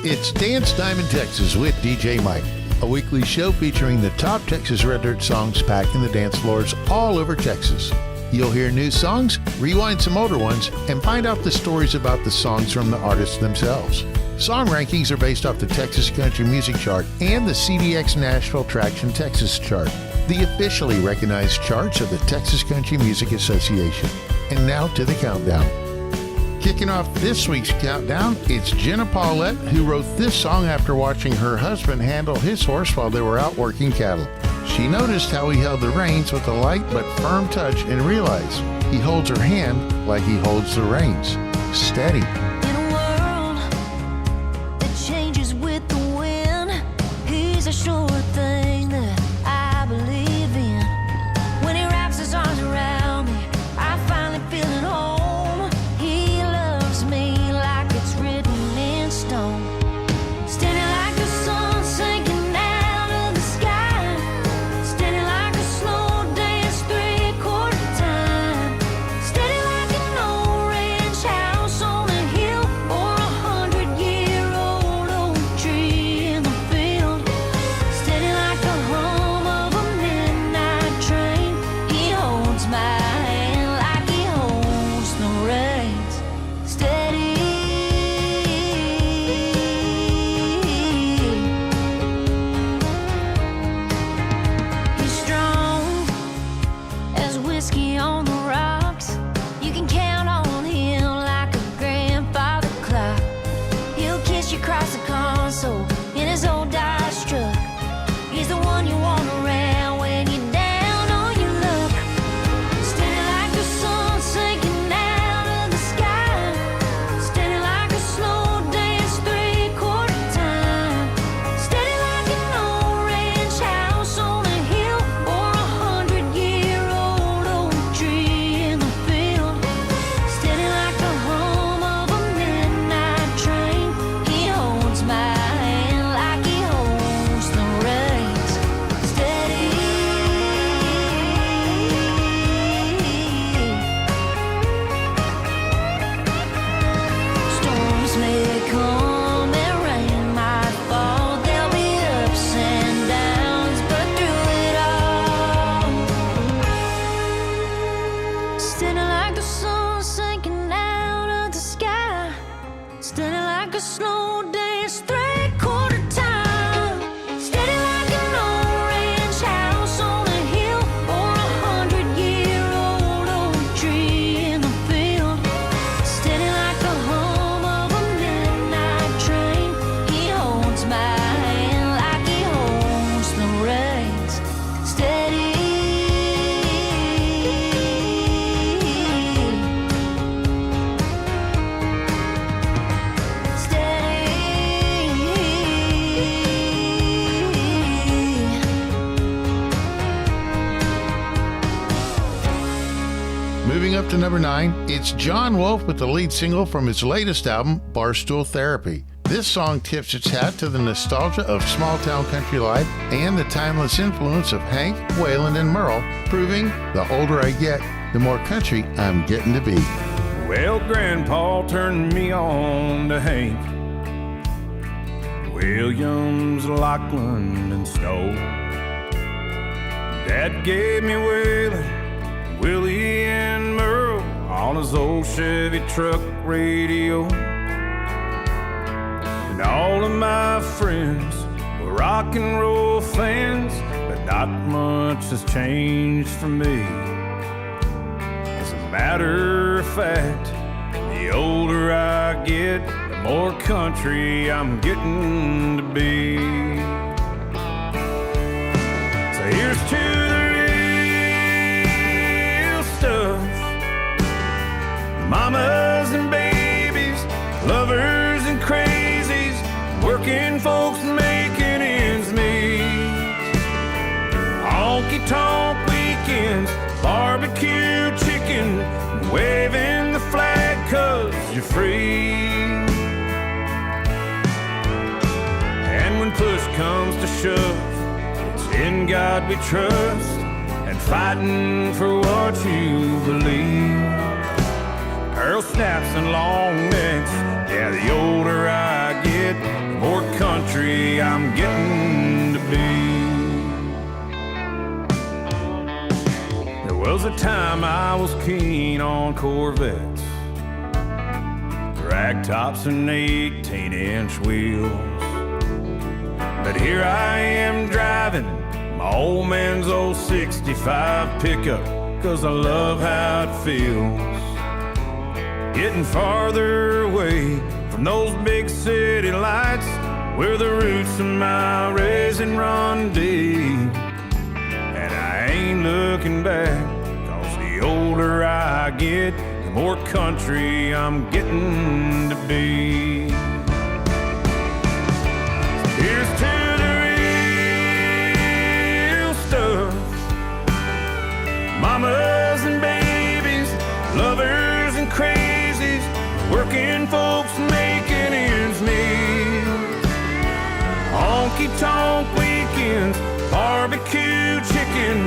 It's Dance Time in Texas with DJ Mike, a weekly show featuring the top Texas Red Dirt songs packing the dance floors all over Texas. You'll hear new songs, rewind some older ones, and find out the stories about the songs from the artists themselves. Song rankings are based off the Texas Country Music Chart and the CDX Nashville Traction Texas Chart, the officially recognized charts of the Texas Country Music Association. And now to the countdown. Kicking off this week's countdown, it's Jenna Paulette, who wrote this song after watching her husband handle his horse while they were out working cattle. She noticed how he held the reins with a light but firm touch and realized he holds her hand like he holds the reins. Steady. In a world that changes with the wind, he's a sure thing that I believe in. When he wraps his arms around me, I finally feel at home. He loves me like it's written in stone. Steady like the sun sinking out of the sky. Steady like a slow dance 3/4 time. Steady like an old ranch house on a hill or 100-year-old oak tree in the field. Steady like the hum of a midnight train. He holds my hand like he holds the reins. Steady. He's strong as whiskey on the rocks. You can count on him like a grandfather clock. He'll kiss you across the console in his old Dodge truck. He's the one you want around when you're down on your luck. Steady like the sun sinking out of the sky. Steady like a slow dance 3/4 time. Steady like an old ranch house on a hill or 100-year-old oak tree in the field. Steady like the hum of a midnight train. He holds my hand like he holds the reins. Steady. Storms may come and rain might fall. There'll be ups and downs, but through it all, steady like the sun sinking out of the sky. Steady like a slow dance 3/4 time. Steady like an old ranch house on a hill or 100-year-old oak tree in the field. Steady like the hum of a midnight train. He holds my hand like he holds the reins. Steady. Moving up to number 9, it's John Wolfe with the lead single from his latest album, Barstool Therapy. This song tips its hat to the nostalgia of small-town country life and the timeless influence of Hank, Waylon, and Merle, proving the older I get, the more country I'm getting to be. Well, Grandpa turned me on to Hank Williams, Lachlan, and Snow. Dad gave me Waylon, Willie, and Merle on his old Chevy truck radio. And all of my friends were rock and roll fans, but not much has changed for me. As a matter of fact, the older I get, the more country I'm getting to be. So here's to the real stuff. Mamas and babies, lovers and crazies, working folks making ends meet. Honky-tonk weekends, barbecue chicken, waving the flag 'cause you're free. And when push comes to shove, it's in God we trust, and fighting for what you believe. Pearl snaps and long necks, yeah, the older I get, the I'm getting to be. There was a time I was keen on Corvettes, rag tops and 18-inch wheels. But here I am driving my old man's old 65 pickup, 'cause I love how it feels. Getting farther away from those big city lights, where the roots of my raisin run deep. And I ain't looking back, 'cause the older I get, the more country I'm getting to be. Here's to the real stuff, mamas and babies, lovers and crazies, working folks making ends meet. Honky-tonk weekends, barbecue chicken,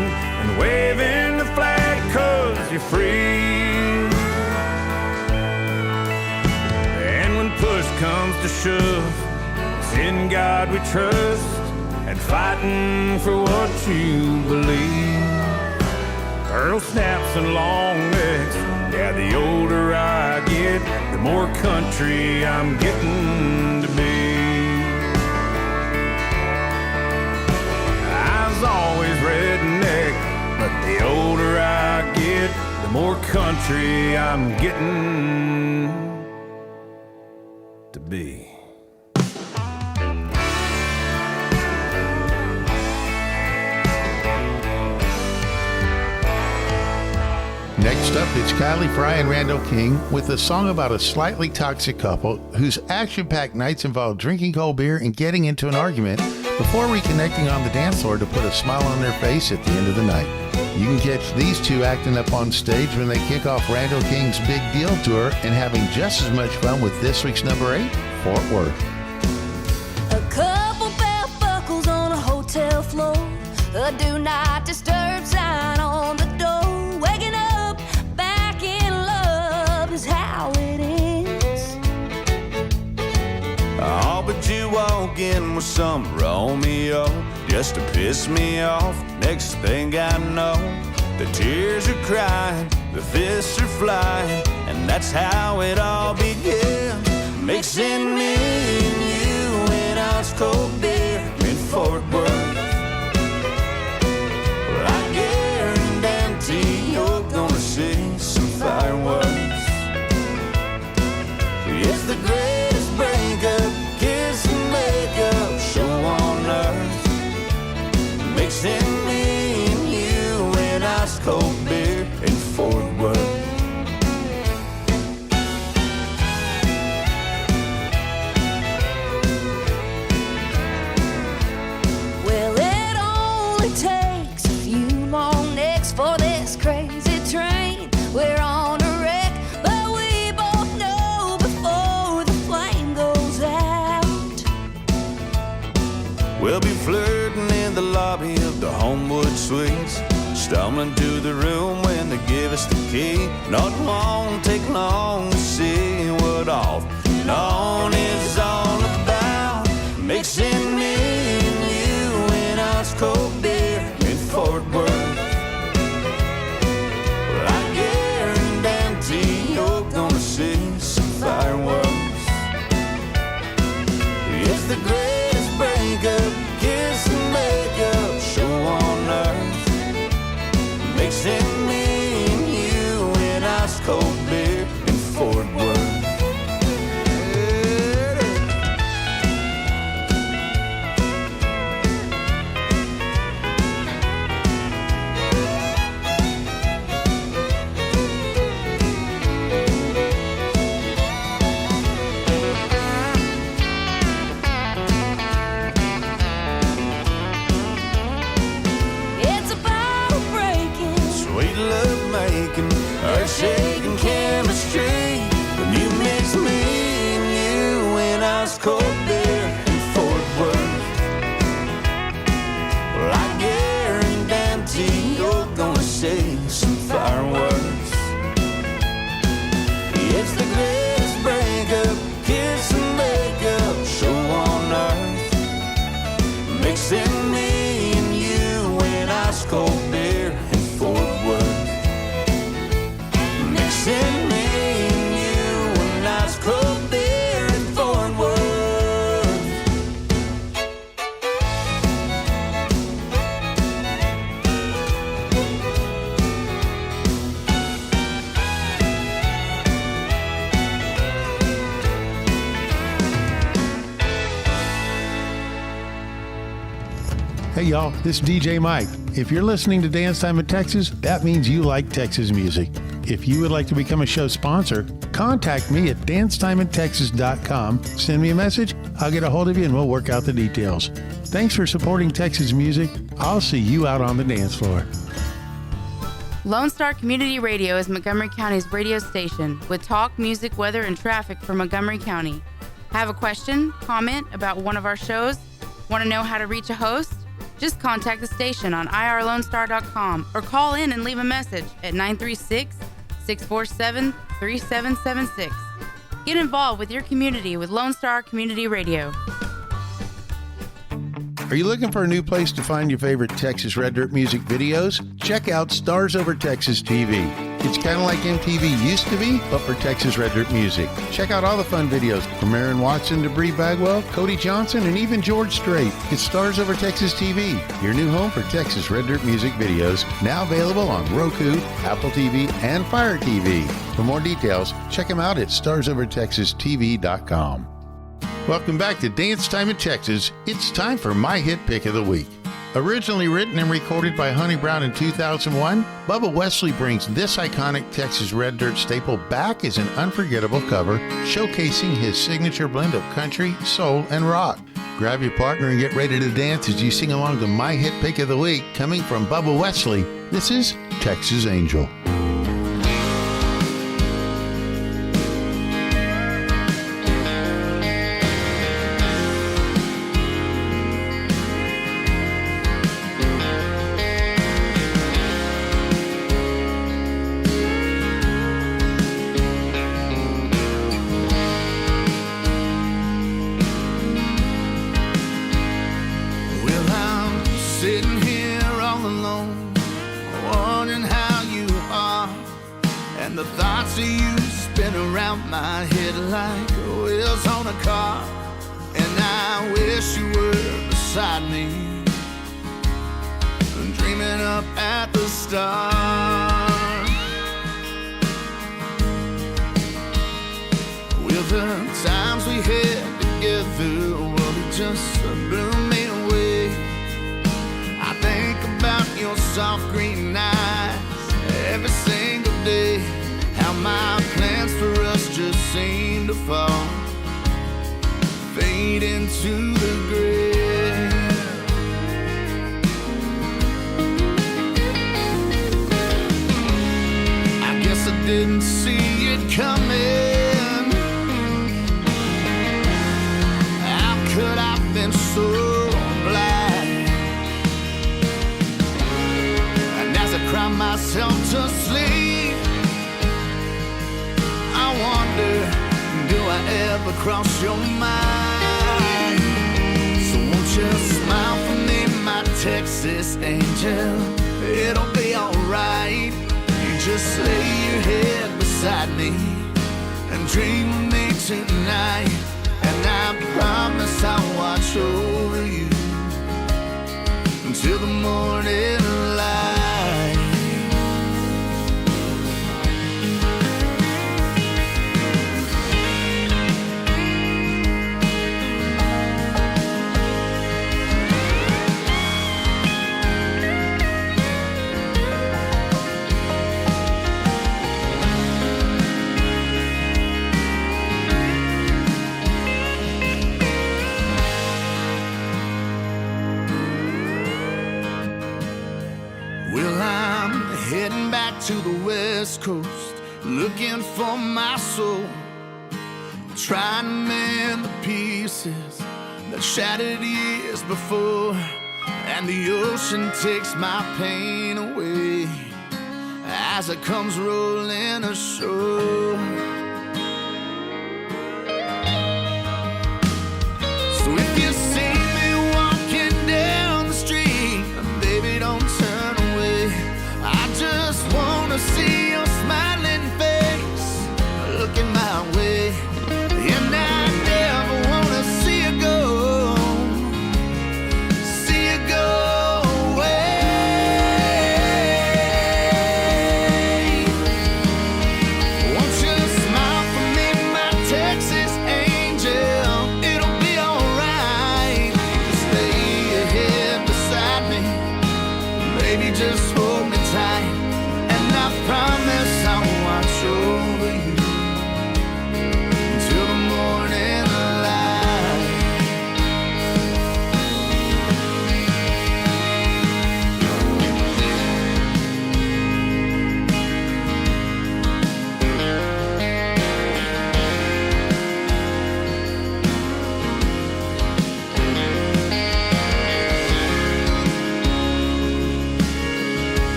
and waving the flag 'cause you're free. And when push comes to shove, it's in God we trust, and fighting for what you believe. Pearl snaps and long necks, yeah, the older I get, the more country I'm getting to be. I was always redneck, but the older I get, the more country I'm getting to be. Next up, it's Kylie Fry and Randall King with a song about a slightly toxic couple whose action-packed nights involve drinking cold beer and getting into an argument before reconnecting on the dance floor to put a smile on their face at the end of the night. You can catch these two acting up on stage when they kick off Randall King's Big Deal Tour and having just as much fun with this week's number 8, Fort Worth. A couple belt buckles on a hotel floor, a do not disturb sign on the door. Waking up back in love is how it is. Oh, but you walk in with some Romeo just to piss me off. Next thing I know, the tears are crying, the fists are flying, and that's how it all began. Mixing me and you in ice cold beer in Fort Worth. Well, I guarantee you're gonna see some fireworks. It's the greatest breakup, kiss and makeup show on earth. Mixing me and you in ice cold beer in Fort Worth. Well, it only takes a few long necks for this crazy train. We're on a wreck, but we both know before the flame goes out. We'll be flirting in the lobby of the Homewood Suites, stumbling to the room when they give us the key. Not won't take long to see what off and on is all about. Mixing me and you in ice cold beer in Fort Worth. Well, I guarantee you're gonna see some fireworks. It's the greatest breakup, kiss and makeup show on earth. Mixing me and you in ice cold beer in Fort Worth. Hey y'all, this is DJ Mike. If you're listening to Dance Time in Texas, that means you like Texas music. If you would like to become a show sponsor, contact me at dancetimeintexas.com. Send me a message, I'll get a hold of you and we'll work out the details. Thanks for supporting Texas music. I'll see you out on the dance floor. Lone Star Community Radio is Montgomery County's radio station with talk, music, weather, and traffic for Montgomery County. Have a question, comment about one of our shows? Want to know how to reach a host? Just contact the station on irlonestar.com or call in and leave a message at 936-647-3776. Get involved with your community with Lone Star Community Radio. Are you looking for a new place to find your favorite Texas Red Dirt music videos? Check out Stars Over Texas TV. It's kind of like MTV used to be, but for Texas Red Dirt music. Check out all the fun videos from Aaron Watson to Bree Bagwell, Cody Johnson, and even George Strait. It's Stars Over Texas TV, your new home for Texas Red Dirt music videos, now available on Roku, Apple TV, and Fire TV. For more details, check them out at starsovertexastv.com. Welcome back to Dance Time in Texas. It's time for my hit pick of the week. Originally written and recorded by Honey Brown in 2001, Bubba Wesley brings this iconic Texas Red Dirt staple back as an unforgettable cover, showcasing his signature blend of country, soul, and rock. Grab your partner and get ready to dance as you sing along to my hit pick of the week, coming from Bubba Wesley. This is Texas Angel. Texas angel, it'll be alright. You just lay your head beside me and dream of me tonight. And I promise I'll watch over you until the morning light. Heading back to the West Coast, looking for my soul, trying to mend the pieces that shattered years before. And the ocean takes my pain away as it comes rolling ashore. So if you see me walking down the street, baby, don't turn away. I just wanna see your smiling face looking my way. And I never wanna see you go away. Won't you smile?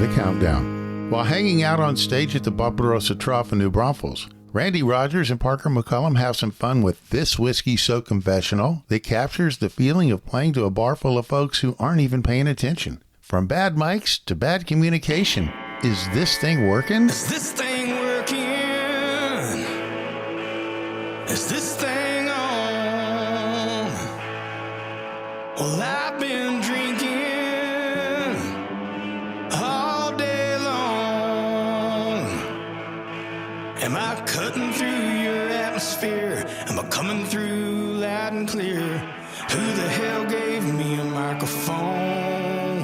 the countdown. While hanging out on stage at the Barbarossa Trough in New Braunfels, Randy Rogers and Parker McCullum have some fun with this whiskey soak confessional that captures the feeling of playing to a bar full of folks who aren't even paying attention. From bad mics to bad communication, is this thing working? Is this thing working? Is this thing on? Well, I've been drinking all day long. Am I cutting through your atmosphere? Am I coming through loud and clear? Who the hell gave me a microphone?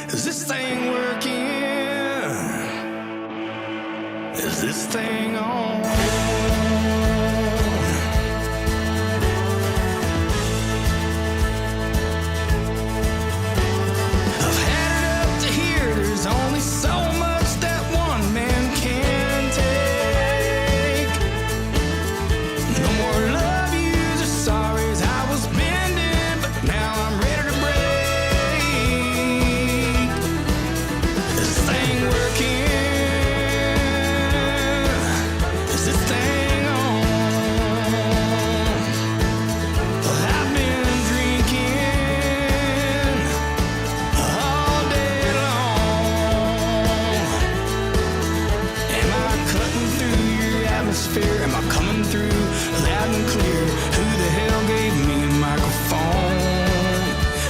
Is this thing working? Is this thing on? I've had it up to here. There's only so much that one man can take. No more love yous or sorries. I was bending, but now I'm ready to break. Is this thing working? Is this thing on? Well, I've been drinking all day long. Am I cutting through your atmosphere? Am I coming through loud and clear? Who the hell gave me a microphone?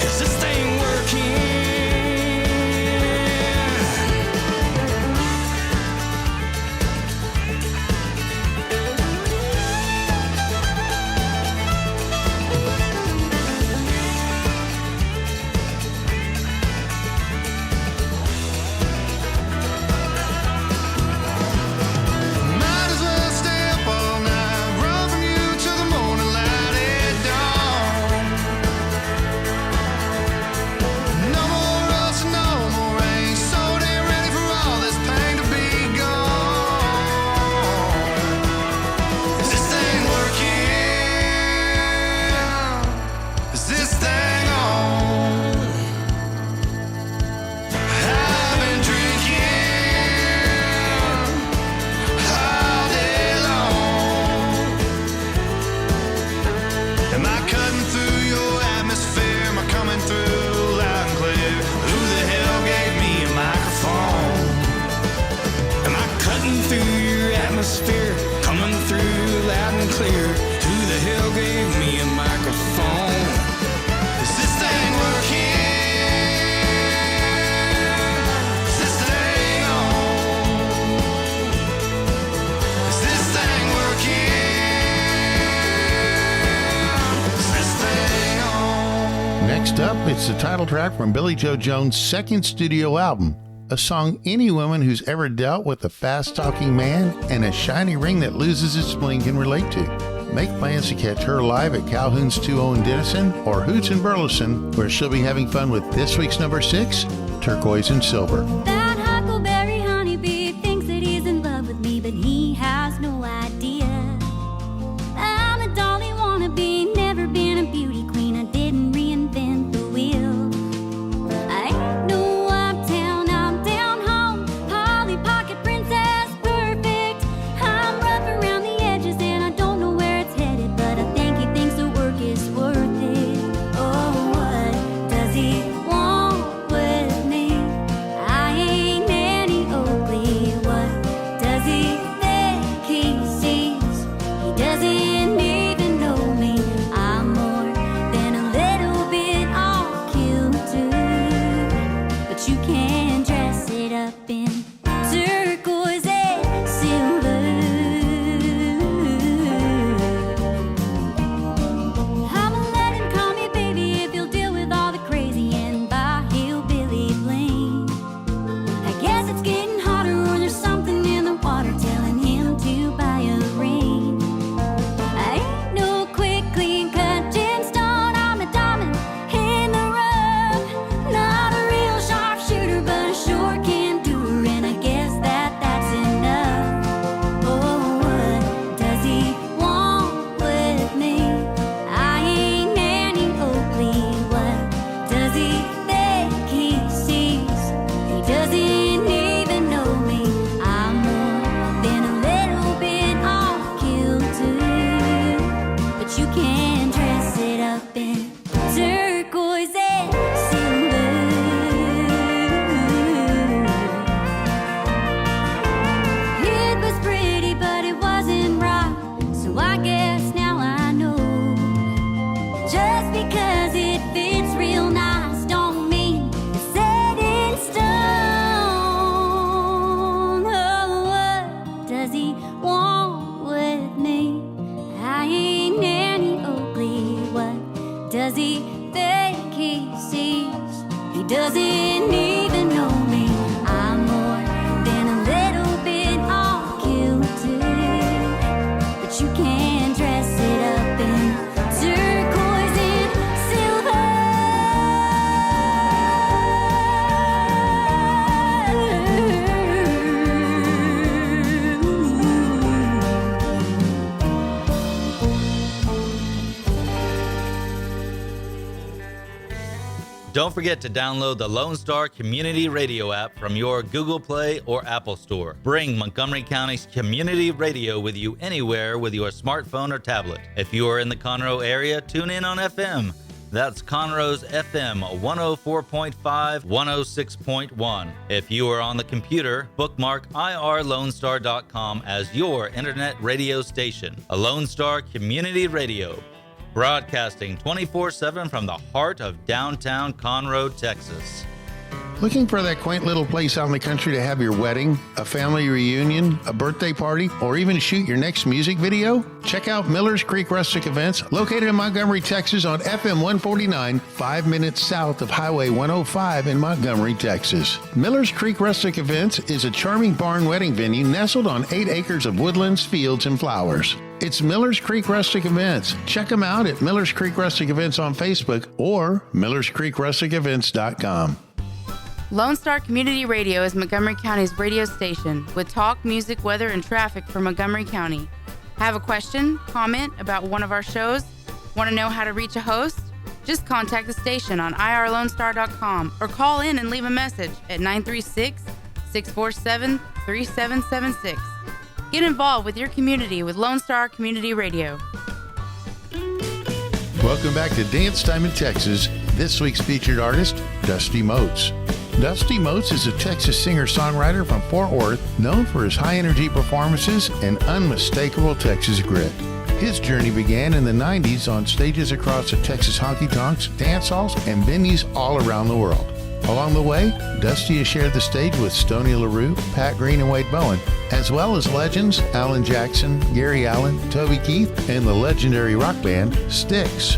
Is this thing working? Might as well stay up all night, run from you till the morning light at dawn. No more rush, no more rain, so damn ready for all this pain to be gone. Is this thing working? Is this thing on? I've been drinking all day long. Am I cutting through your atmosphere? Am I coming through loud and clear? Who the hell gave me a microphone? Am I cutting through your atmosphere? Coming through loud and clear? Who the hell gave me a microphone? Is this thing working? Is this thing on? Is this thing working? Is this thing on? Next up, it's the title track from Billy Joe Jones' second studio album, a song any woman who's ever dealt with a fast-talking man and a shiny ring that loses its bling can relate to. Make plans to catch her live at Calhoun's 2-0 in Denison or Hoots in Burleson, where she'll be having fun with this week's number 6, Turquoise and Silver. That huckleberry honeybee thinks that he's in love with me, but he has no idea. I'm a dolly wannabe, never been a beauty queen. I didn't reinvent the wheel. I ain't no uptown, I'm down home, Polly Pocket princess, perfect. I'm rough around the edges and I don't know where it's headed, but I think he thinks the work is worth it. Oh, what does he want with me? I ain't Don't forget to download the Lone Star Community Radio app from your Google Play or Apple Store. Bring Montgomery County's community radio with you anywhere with your smartphone or tablet. If you are in the Conroe area, tune in on FM. That's Conroe's FM 104.5, 106.1. If you are on the computer, bookmark irlonestar.com as your internet radio station. A Lone Star Community Radio, broadcasting 24/7 from the heart of downtown Conroe, Texas. Looking for that quaint little place out in the country to have your wedding, a family reunion, a birthday party, or even shoot your next music video? Check out Miller's Creek Rustic Events, located in Montgomery, Texas on FM 149, 5 minutes south of Highway 105 in Montgomery, Texas. Miller's Creek Rustic Events is a charming barn wedding venue nestled on 8 acres of woodlands, fields, and flowers. It's Miller's Creek Rustic Events. Check them out at Miller's Creek Rustic Events on Facebook or millerscreekrusticevents.com. Lone Star Community Radio is Montgomery County's radio station with talk, music, weather, and traffic for Montgomery County. Have a question, comment about one of our shows? Want to know how to reach a host? Just contact the station on irlonestar.com or call in and leave a message at 936-647-3776. Get involved with your community with Lone Star Community Radio. Welcome back to Dance Time in Texas. This week's featured artist, Dusty Moats. Dusty Moats is a Texas singer-songwriter from Fort Worth, known for his high-energy performances and unmistakable Texas grit. His journey began in the 90s on stages across the Texas honky-tonks, dance halls, and venues all around the world. Along the way, Dusty has shared the stage with Stoney LaRue, Pat Green, and Wade Bowen, as well as legends Alan Jackson, Gary Allan, Toby Keith, and the legendary rock band Styx.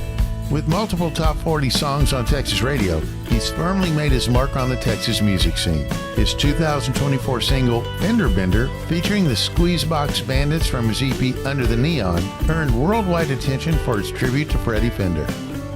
With multiple top 40 songs on Texas radio, he's firmly made his mark on the Texas music scene. His 2024 single, Fender Bender, featuring the Squeezebox Bandits from his EP Under the Neon, earned worldwide attention for its tribute to Freddie Fender.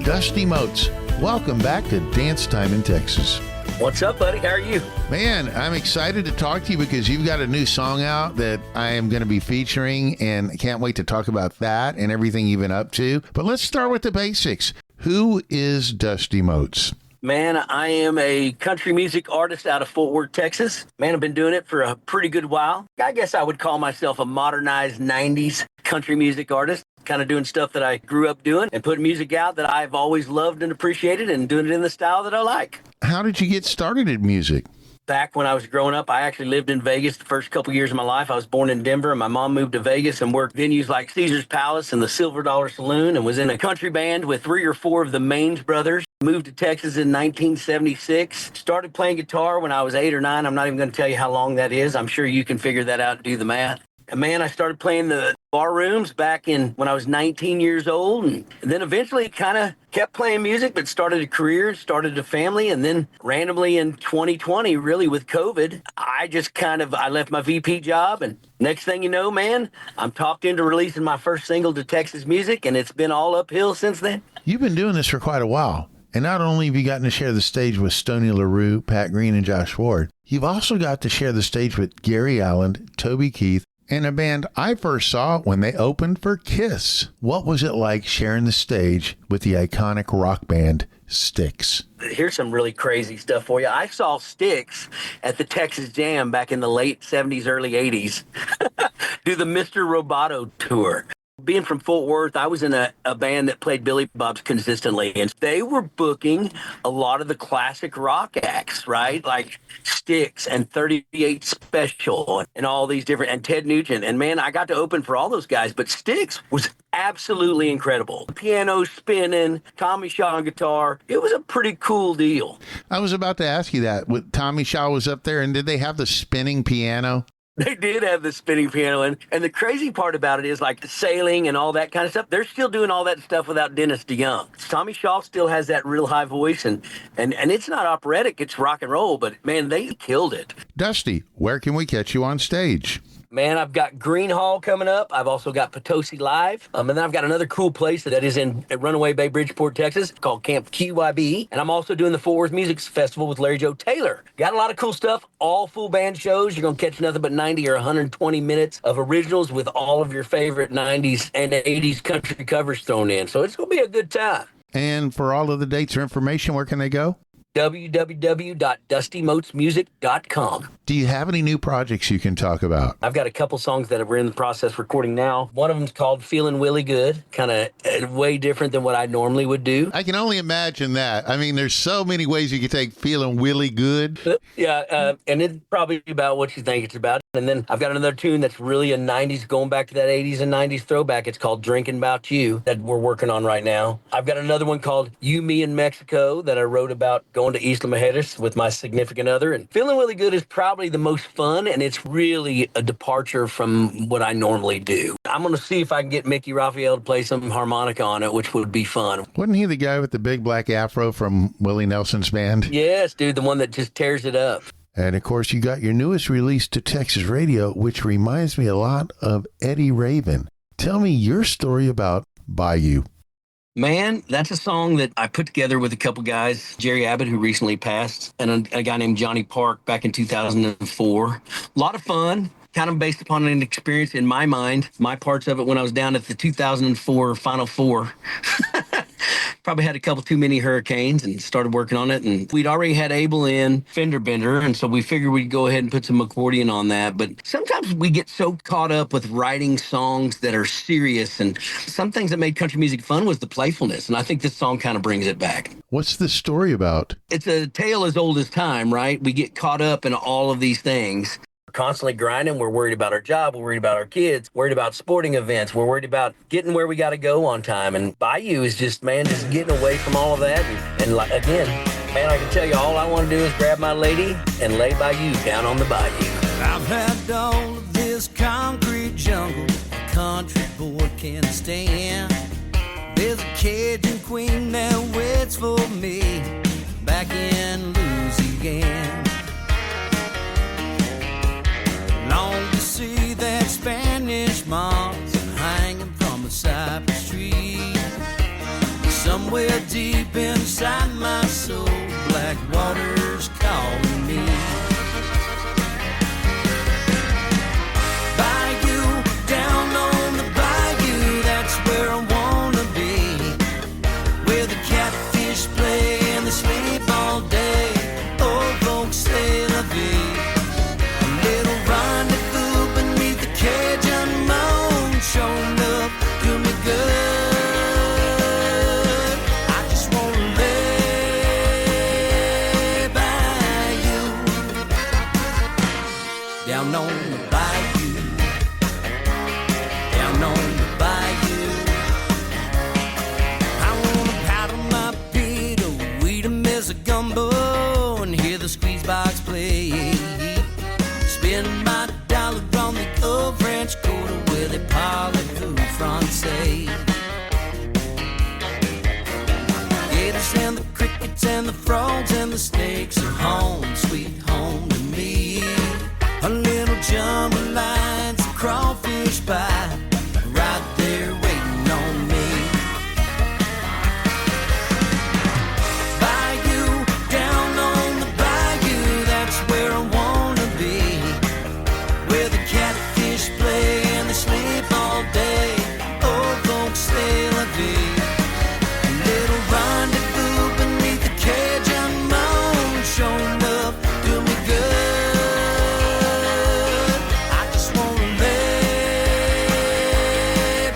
Dusty Moats, welcome back to Dance Time in Texas. What's up, buddy? How are you? Man, I'm excited to talk to you because you've got a new song out that I am going to be featuring, and I can't wait to talk about that and everything you've been up to. But let's start with the basics. Who is Dusty Moats? Man, I am a country music artist out of Fort Worth, Texas. Man, I've been doing it for a pretty good while. I guess I would call myself a modernized 90s country music artist. Kind of doing stuff that I grew up doing and putting music out that I've always loved and appreciated and doing it in the style that I like. How did you get started in music? Back when I was growing up, I actually lived in Vegas the first couple years of my life. I was born in Denver, and my mom moved to Vegas and worked venues like Caesar's Palace and the Silver Dollar Saloon, and was in a country band with 3 or 4 of the Maines brothers. Moved to Texas in 1976. Started playing guitar when I was 8 or 9. I'm not even going to tell you how long that is. I'm sure you can figure that out and do the math. And man, I started playing the bar rooms back in when I was 19 years old, and then eventually kind of kept playing music, but started a career, started a family, and then randomly in 2020, really with COVID, I left my VP job, and next thing you know, man, I'm talked into releasing my first single to Texas Music, and it's been all uphill since then. You've been doing this for quite a while, and not only have you gotten to share the stage with Stoney LaRue, Pat Green, and Josh Ward, you've also got to share the stage with Gary Allan, Toby Keith, and a band I first saw when they opened for Kiss. What was it like sharing the stage with the iconic rock band Styx? Here's some really crazy stuff for you. I saw Styx at the Texas Jam back in the late 70s, early 80s do the Mr. Roboto tour. Being from Fort Worth, I was in a band that played Billy Bob's consistently, and they were booking a lot of the classic rock acts, right? Like Styx and 38 Special and all these different, and Ted Nugent. And man, I got to open for all those guys, but Styx was absolutely incredible. Piano spinning, Tommy Shaw on guitar. It was a pretty cool deal. I was about to ask you that. Tommy Shaw was up there, and did they have the spinning piano? They did have the spinning piano, and the crazy part about it is like the sailing and all that kind of stuff. They're still doing all that stuff without Dennis DeYoung. Tommy Shaw still has that real high voice, and it's not operatic, it's rock and roll, but man, they killed it. Dusty, where can we catch you on stage? Man, I've got Green Hall coming up. I've also got Potosi Live. And then I've got another cool place that is in Runaway Bay, Bridgeport, Texas, called Camp QYB. And I'm also doing the Fort Worth Music Festival with Larry Joe Taylor. Got a lot of cool stuff, all full band shows. You're going to catch nothing but 90 or 120 minutes of originals with all of your favorite 90s and 80s country covers thrown in. So it's going to be a good time. And for all of the dates or information, where can they go? www.dustymoatsmusic.com. Do you have any new projects you can talk about? I've got a couple songs that we're in the process of recording now. One of them's called Feeling Willy Good, kind of way different than what I normally would do. I can only imagine that. I mean, there's so many ways you can take feeling really good. And it's probably about what you think it's about. And then I've got another tune that's really a 90s, going back to that 80s and 90s throwback. It's called Drinking About You that we're working on right now. I've got another one called You, Me, in Mexico that I wrote about going to Isla Mujeres with my significant other. And Feeling Really Good is probably the most fun, and it's really a departure from what I normally do. I'm going to see if I can get Mickey Raphael to play some harmonica on it, which would be fun. Wasn't he the guy with the big black afro from Willie Nelson's band? Yes, dude, the one that just tears it up. And of course, you got your newest release to Texas radio, which reminds me a lot of Eddie Raven. Tell me your story about Bayou. Man, that's a song that I put together with a couple guys, Jerry Abbott, who recently passed, and a guy named Johnny Park back in 2004. A lot of fun, kind of based upon an experience in my mind, my parts of it when I was down at the 2004 Final Four. Probably had a couple too many hurricanes and started working on it. And we'd already had Abel in Fender Bender, and so we figured we'd go ahead and put some accordion on that. But sometimes we get so caught up with writing songs that are serious, and some things that made country music fun was the playfulness. And I think this song kind of brings it back. What's the story about? It's a tale as old as time, right? We get caught up in all of these things. Constantly grinding. We're worried about our job. We're worried about our kids. Worried about sporting events. We're worried about getting where we got to go on time. And Bayou is just getting away from all of that. And like, again, man, I can tell you all I want to do is grab my lady and lay Bayou down on the bayou. I've had all of this concrete jungle a country boy can't stand. There's a Cajun queen that waits for me back in Louisiana. Long to see that Spanish moss hanging from a cypress tree. Somewhere deep inside my soul, black water's calling me. Bayou, down on the bayou, that's where I wanna be. Where the catfish play and they sleep all day. Old folks say la vie. Showing up, do me good. I just wanna lay by you, down on the bayou, down on the bayou. I wanna paddle my feet, weed 'em as a gumbo, and hear the squeeze box play. Spend my dollar on the old French Quarter where they parlez-vous français. Gators and the crickets and the frogs and the snakes are home, sweet home to me. A little jambalaya, some crawfish pie, right there waiting on me. Bayou, down on the bayou, that's where I wanna be. Where the catfish play and they sleep all day. Old folks say la vie. A little rendezvous beneath the Cajun moon, showing up, do me good. I just wanna lay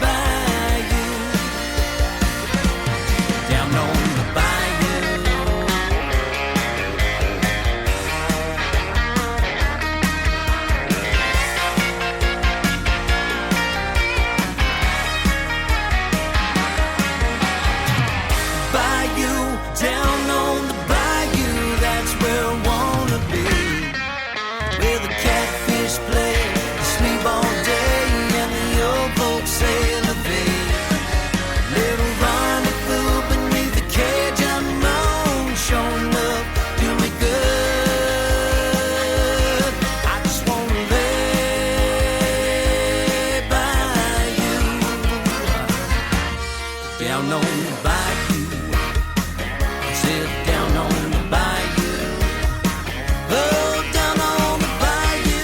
by you, down on the bayou. Bayou, down on the bayou, that's where I wanna be. Where the catfish play, they sleep all day, and the old folks say la vie. Little rendezvous beneath the Cajun moon, showing up, do me good. I just wanna lay by you, down on the bayou. Sit down on the bayou. Oh, down on the bayou.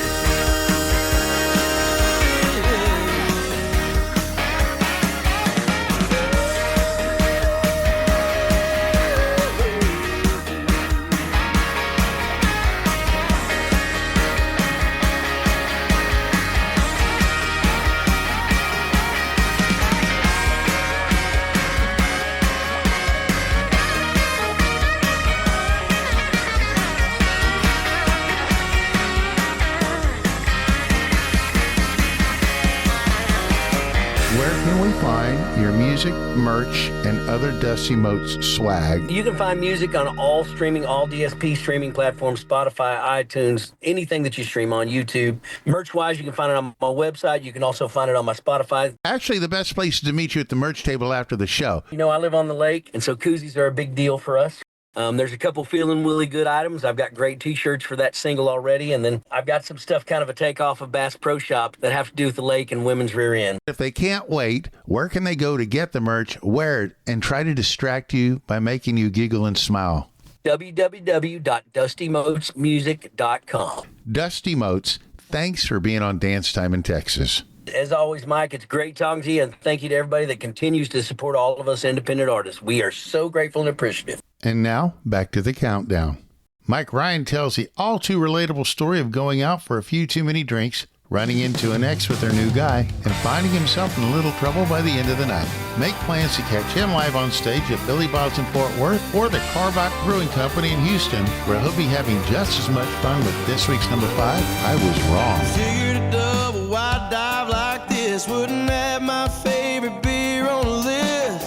Where can we find your music, merch, and other Dusty Moats swag? You can find music on all DSP streaming platforms, Spotify, iTunes, anything that you stream on, YouTube. Merch-wise, you can find it on my website. You can also find it on my Spotify. Actually, the best place is to meet you at the merch table after the show. You know, I live on the lake, and so koozies are a big deal for us. There's a couple Feeling Really Good items. I've got great T-shirts for that single already, and then I've got some stuff kind of a takeoff of Bass Pro Shop that have to do with the lake and women's rear end. If they can't wait, where can they go to get the merch, wear it, and try to distract you by making you giggle and smile? www.dustymoatsmusic.com. Dusty Moats, thanks for being on Dance Time in Texas. As always, Mike, it's great talking to you, and thank you to everybody that continues to support all of us independent artists. We are so grateful and appreciative. And now, back to the countdown. Mike Ryan tells the all-too relatable story of going out for a few too many drinks, running into an ex with their new guy, and finding himself in a little trouble by the end of the night. Make plans to catch him live on stage at Billy Bob's in Fort Worth or the Carbach Brewing Company in Houston, where he'll be having just as much fun with this week's number 5, I Was Wrong. Figured a double wide dive like this wouldn't have my favorite beer on the list,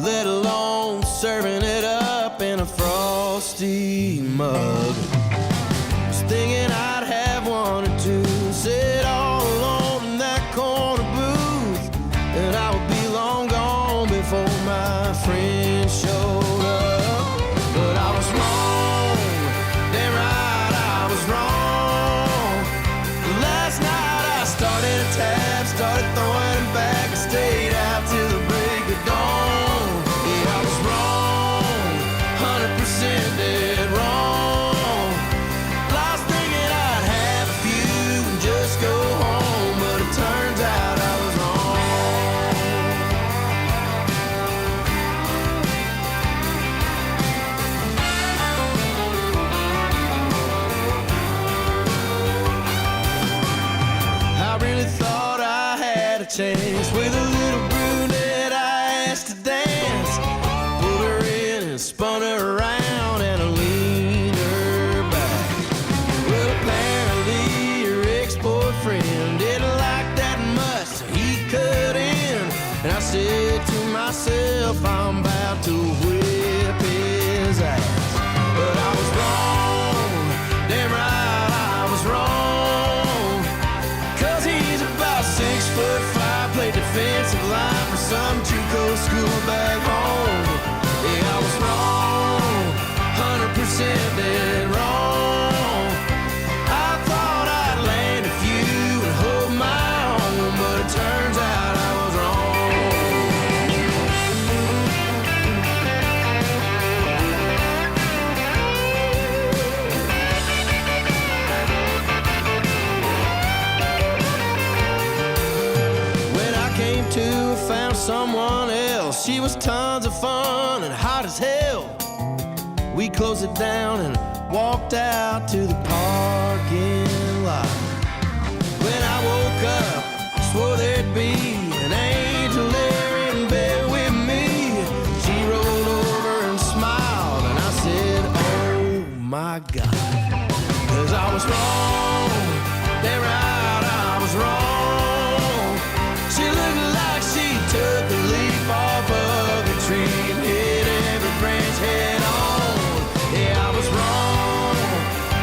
let alone serving it up in a frosty mug. Was thinking I'd have one or two, sit all alone in that corner booth, and I would be long gone before my friends showed up. But I was wrong, damn right I was wrong. Last night I started a tab, started throwing them back, and stayed out till the break of dawn. Yeah, I was wrong, 100% dead wrong. Lost thinking I'd have a few and just go home, but it turns out I was wrong. I really thought I had a chance with a little brunette I asked to dance. Pulled her in and spun her around and I leaned her back. Well, apparently her ex-boyfriend didn't like that much, so he cut in. And I said to myself, I'm about to whip his ass. But I was wrong, damn right I was wrong. 'Cause he's about 6'5", played defensive line for some JUCO school back home. Yeah, I was wrong, 100% dead wrong. I thought I'd land a few and hold my own, but it turns out I was wrong. When I came to, I found someone else. She was tons of fun and hot as hell. We closed it down and walked out to the parking lot. When I woke up, I swore there'd be an angel there in bed with me. She rolled over and smiled, and I said, oh my God. 'Cause I was wrong, damn right I was wrong. She looked like she took a leaf off of a tree and hit every branch head on. Yeah, I was wrong,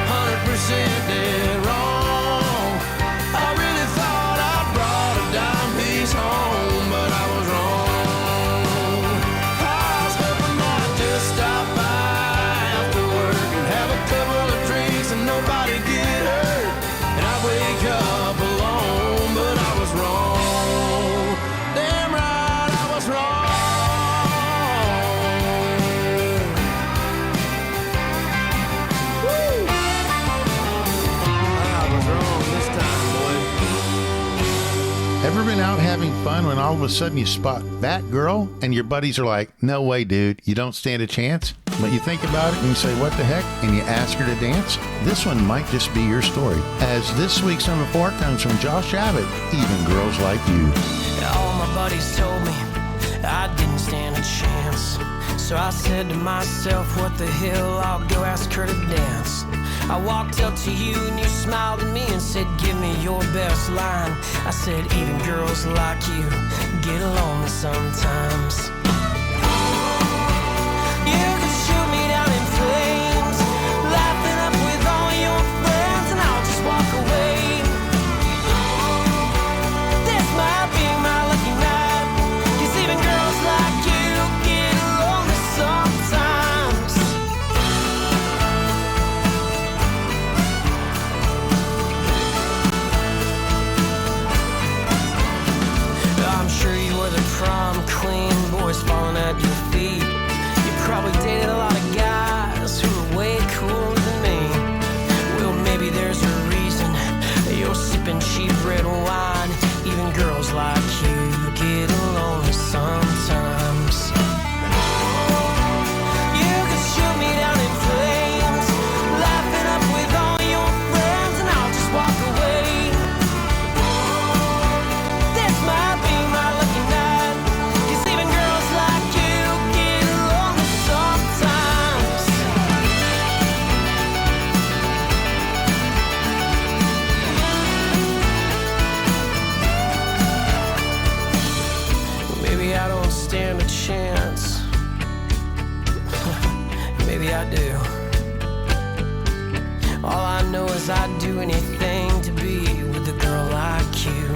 100% dead wrong. I really thought I brought a dime piece home, but I was wrong. I was hoping I'd just stop by after work and have a couple of drinks and nobody get hurt. And I wake up alone, but I was wrong. Damn right I was wrong. Woo! I was wrong this time, boy. Ever been out having fun when all of a sudden you spot that girl and your buddies are like, no way, dude, you don't stand a chance? But you think about it and you say, what the heck? And you ask her to dance? This one might just be your story, as this week's number 4 comes from Josh Abbott, Even Girls Like You. All my buddies told me I didn't stand a chance. So I said to myself, what the hell, I'll go ask her to dance. I walked up to you and you smiled at me and said, give me your best line. I said, even girls like you get lonely sometimes. You could shoot me down in flames, laughing up with all your friends, and I'll just walk away. This might be my lucky night, 'cause even girls like you get lonely sometimes. I'm sure you were the prom queen, boys falling at your feet. You probably dated a lot of guys who were way cooler than me. Well, maybe there's a reason you're sipping cheap red wine. Even girls like you get lonely sometimes. You could shoot me down in flames, laughing up with all your friends, and I'll just walk away. This might be my lucky night, 'cause even girls like you get lonely sometimes. Maybe I don't stand a chance. Maybe I do. All I know is I'd do anything to be with a girl like you.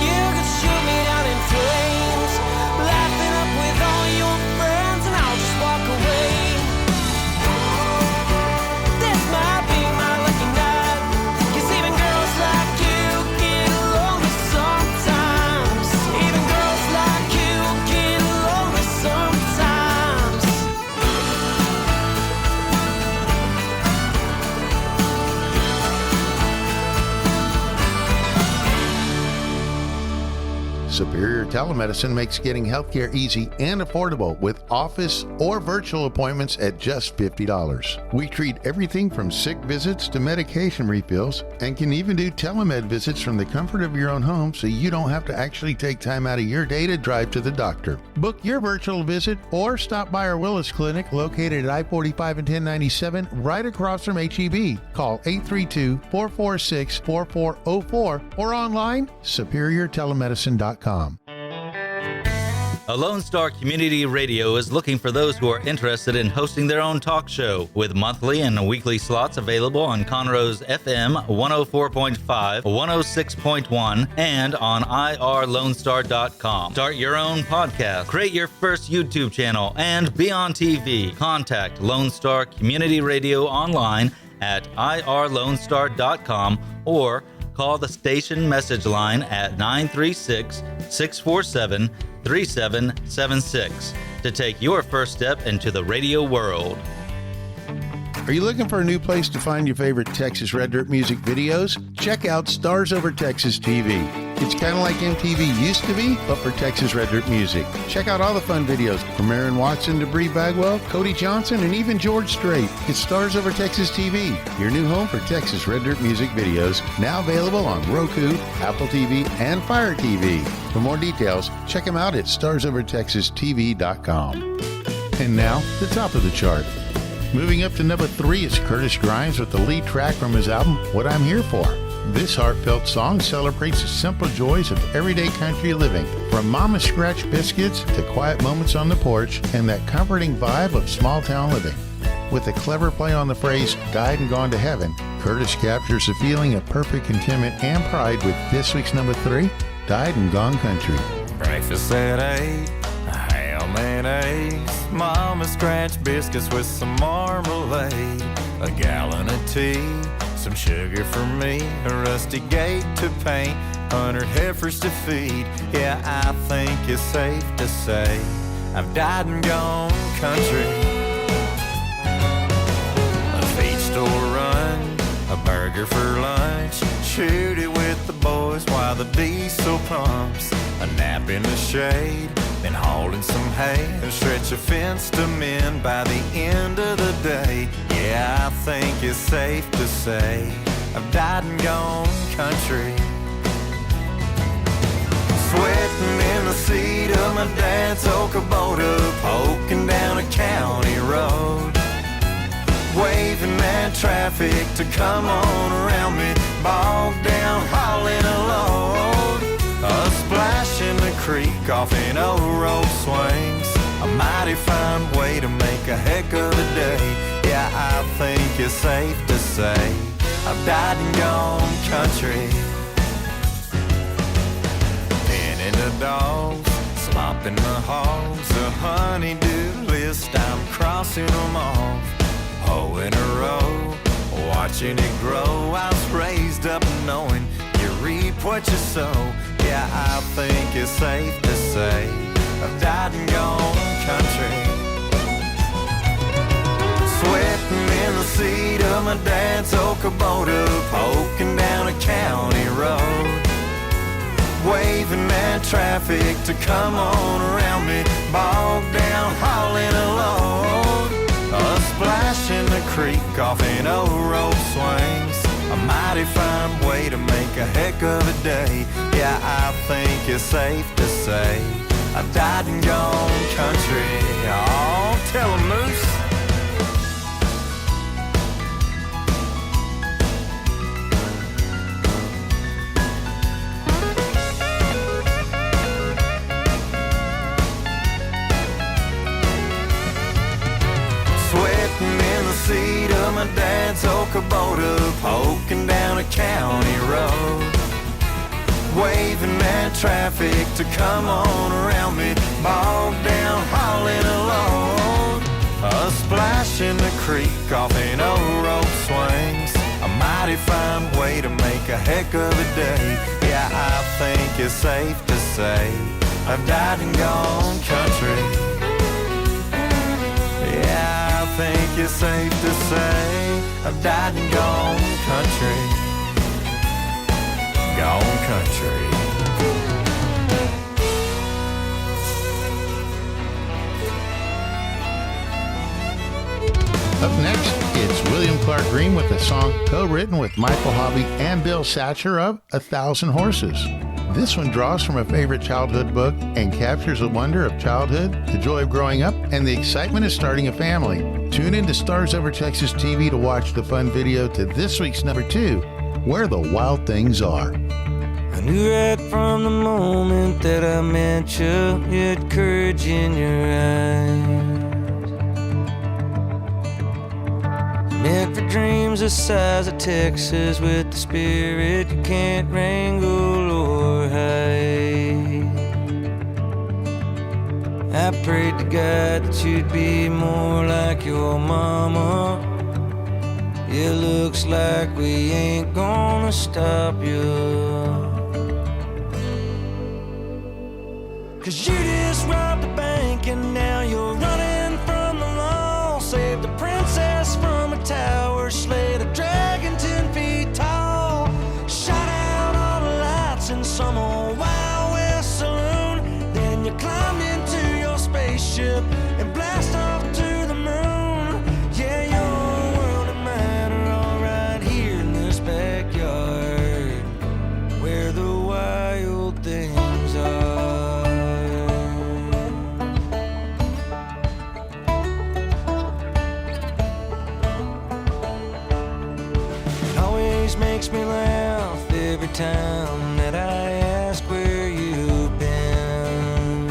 You could shoot me down in flames, laughing up with all your friends, and I'll just walk away. This might be my lucky night, 'cause even girls like you get lonely sometimes. Even girls like you get lonely sometimes. Superior Telemedicine makes getting healthcare easy and affordable with office or virtual appointments at just $50. We treat everything from sick visits to medication refills and can even do telemed visits from the comfort of your own home so you don't have to actually take time out of your day to drive to the doctor. Book your virtual visit or stop by our Willis Clinic located at I-45 and 1097 right across from HEB. Call 832-446-4404 or online superiortelemedicine.com. A Lone Star Community Radio is looking for those who are interested in hosting their own talk show with monthly and weekly slots available on Conroe's FM 104.5, 106.1, and on irlonestar.com. Start your own podcast, create your first YouTube channel, and be on TV. Contact Lone Star Community Radio online at irlonestar.com or call the station message line at 936-647-3776 to take your first step into the radio world. Are you looking for a new place to find your favorite Texas Red Dirt music videos? Check out Stars Over Texas TV. It's kind of like MTV used to be, but for Texas Red Dirt music. Check out all the fun videos from Aaron Watson to Bree Bagwell, Cody Johnson, and even George Strait. It's Stars Over Texas TV, your new home for Texas Red Dirt music videos, now available on Roku, Apple TV, and Fire TV. For more details, check them out at starsovertexastv.com. And now, the top of the chart. Moving up to number 3 is Curtis Grimes with the lead track from his album, What I'm Here For. This heartfelt song celebrates the simple joys of everyday country living, from mama scratch biscuits to quiet moments on the porch and that comforting vibe of small town living. With a clever play on the phrase, died and gone to heaven, Curtis captures a feeling of perfect contentment and pride with this week's number 3, Died and Gone Country. Breakfast at 8, ham and eggs, mama scratch biscuits with some marmalade, a gallon of tea, some sugar for me, a rusty gate to paint, 100 heifers to feed. Yeah, I think it's safe to say I've died and gone country. A feed store run, a burger for lunch, shoot it with the boys while the diesel pumps, a nap in the shade, been hauling some hay, and stretch a fence to mend by the end of the day. Yeah, I think it's safe to say I've died and gone country. Sweating in the seat of my dad's old Kubota, poking down a county road, waving at traffic to come on around me, bogged down hauling a load. creek off in old road swings. A mighty fine way to make a heck of a day. Yeah, I think it's safe to say I've died and gone country. Pinning the dogs, slopping the hogs, a honey-do list, I'm crossing them off. Hoe in a row, watching it grow. I was raised up knowing you reap what you sow. Yeah, I think it's safe to say I've died and gone country. Sweating in the seat of my dad's old Kubota, poking down a county road, waving at traffic to come on around me, bogged down hauling a load. A splash in the creek off in old road swings. A mighty fine way to make a heck of a day. Yeah, I think it's safe to say I've died and gone country. Oh, tell 'em, Moose. Sweating in the seat of my dad's old Kubota, poking down a county road, waving at traffic to come on around me, bogged down hauling a load. A splash in the creek off in old road swings. A mighty fine way to make a heck of a day. Yeah, I think it's safe to say I've died and gone country. Yeah, I think it's safe to say I've died and gone country. Gone country. Up next, it's William Clark Green with a song co-written with Michael Hobby and Bill Satcher of 1,000 Horses. This one draws from a favorite childhood book and captures the wonder of childhood, the joy of growing up, and the excitement of starting a family. Tune in to Stars Over Texas TV to watch the fun video to this week's number 2, Where the Wild Things Are. I knew right from the moment that I met you, you had courage in your eyes. Meant for dreams the size of Texas, with the spirit you can't wrangle or hide. I prayed to God that you'd be more like your mama. It looks like we ain't gonna stop you. 'Cause you just robbed the bank and now you're running from the law. Saved the princess from a tower, slayed a dragon 10 feet tall. Shot out all the lights in some old Wild West saloon. Then you climbed into your spaceship and blast off to the moon. Yeah, your world and mine are all right here in this backyard, where the wild things are. Makes me laugh every time that I ask where you've been.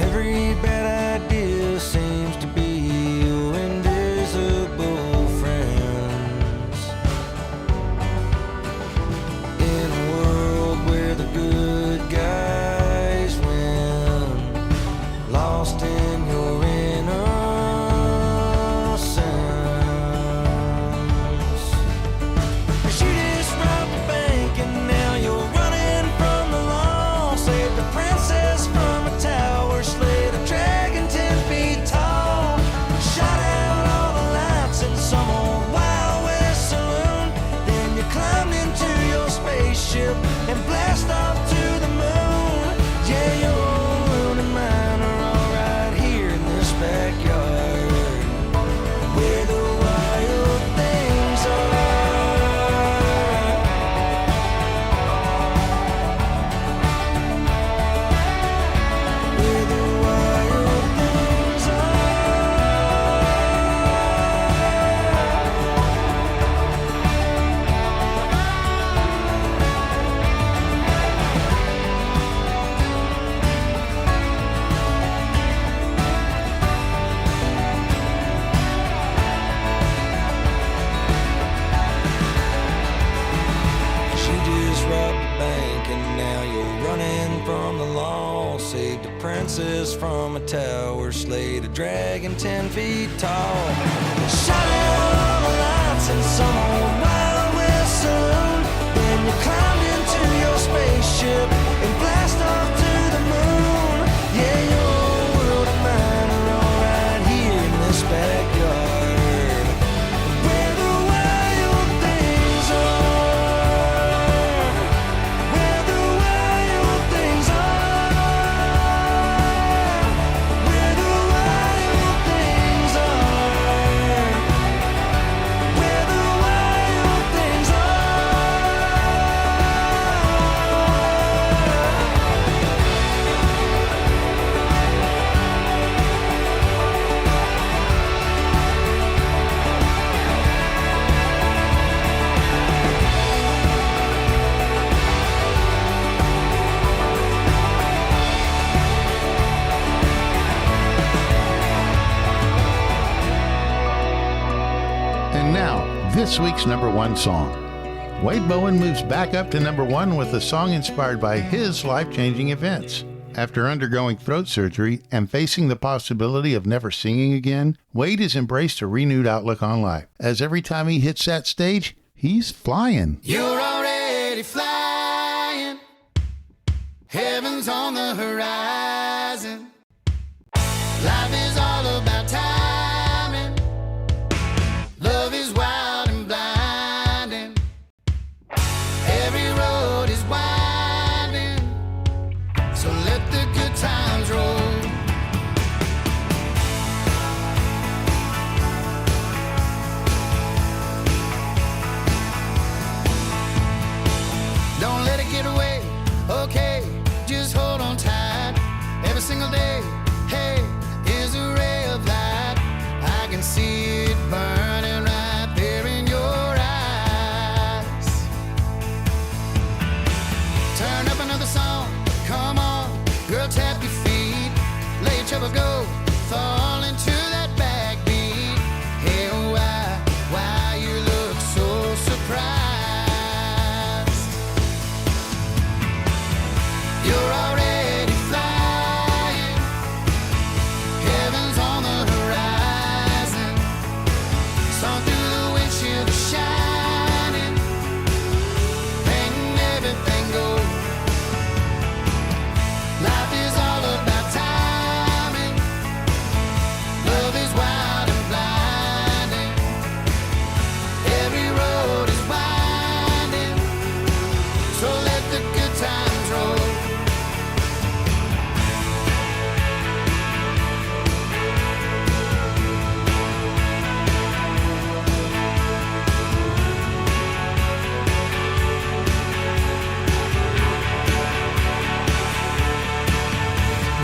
Every bad idea seems to be your invisible friends. In a world where the good guys win, lost in your innocence. princess from a tower, slayed a dragon 10 feet tall. Shot out all the lights in some old Wild West saloon. Then you climbed into your spaceship and blast off to the moon. Yeah, your world and mine are all right here in this backyard, where the wild things are, where the wild things are, where the wild things are, where the wild things are. And now, this week's number one song. Wade Bowen moves back up to number one with a song inspired by his life-changing events. After undergoing throat surgery and facing the possibility of never singing again, Wade has embraced a renewed outlook on life, as every time he hits that stage, he's flying. You're already flying. Heaven's on the horizon. Life is all about timing. Love is wild and blinding. Every road is winding. So let the good times roll. Don't let it get away, okay, just hold on tight. Every single day, hey, is a ray of light. I can see it burning right there in your eyes. Turn up another song, come on, girl, tap your feet. Let your trouble go, fall into that backbeat. Hey, why you look so surprised? You're already flying. Heaven's on the horizon. Sun through the windshield is shining, painting everything gold. Life is all about timing. Love is wild and blinding. Every road is winding. So let the good times roll.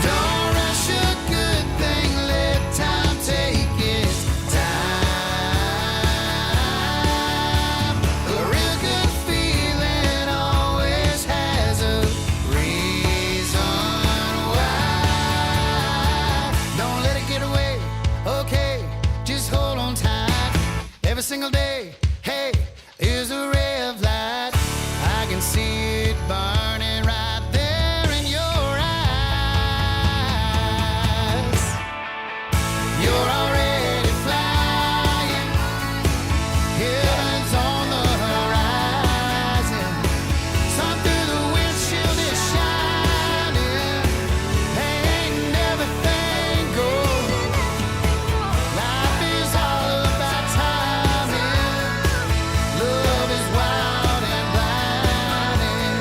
Don't rush a good thing, let time take its time. A real good feeling always has a reason why. Don't let it get away, okay, just hold on tight. Every single day, hey, is a ray of light. I can see it burning right there in your eyes. You're already flying. Heaven's on the horizon. Sun through the windshield is shining, painting everything gold. Life is all about timing. Love is wild and blinding.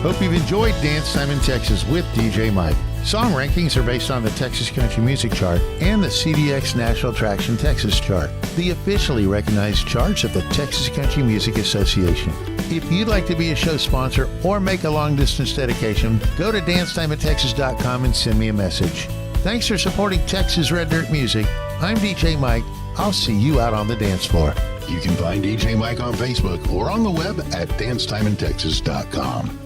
Hope you've enjoyed Dance Time in Texas with DJ Mike. Song rankings are based on the Texas Country Music Chart and the CDX National Traction Texas Chart, the officially recognized charts of the Texas Country Music Association. If you'd like to be a show sponsor or make a long-distance dedication, go to dancetimeintexas.com and send me a message. Thanks for supporting Texas Red Dirt Music. I'm DJ Mike. I'll see you out on the dance floor. You can find DJ Mike on Facebook or on the web at dancetimeintexas.com.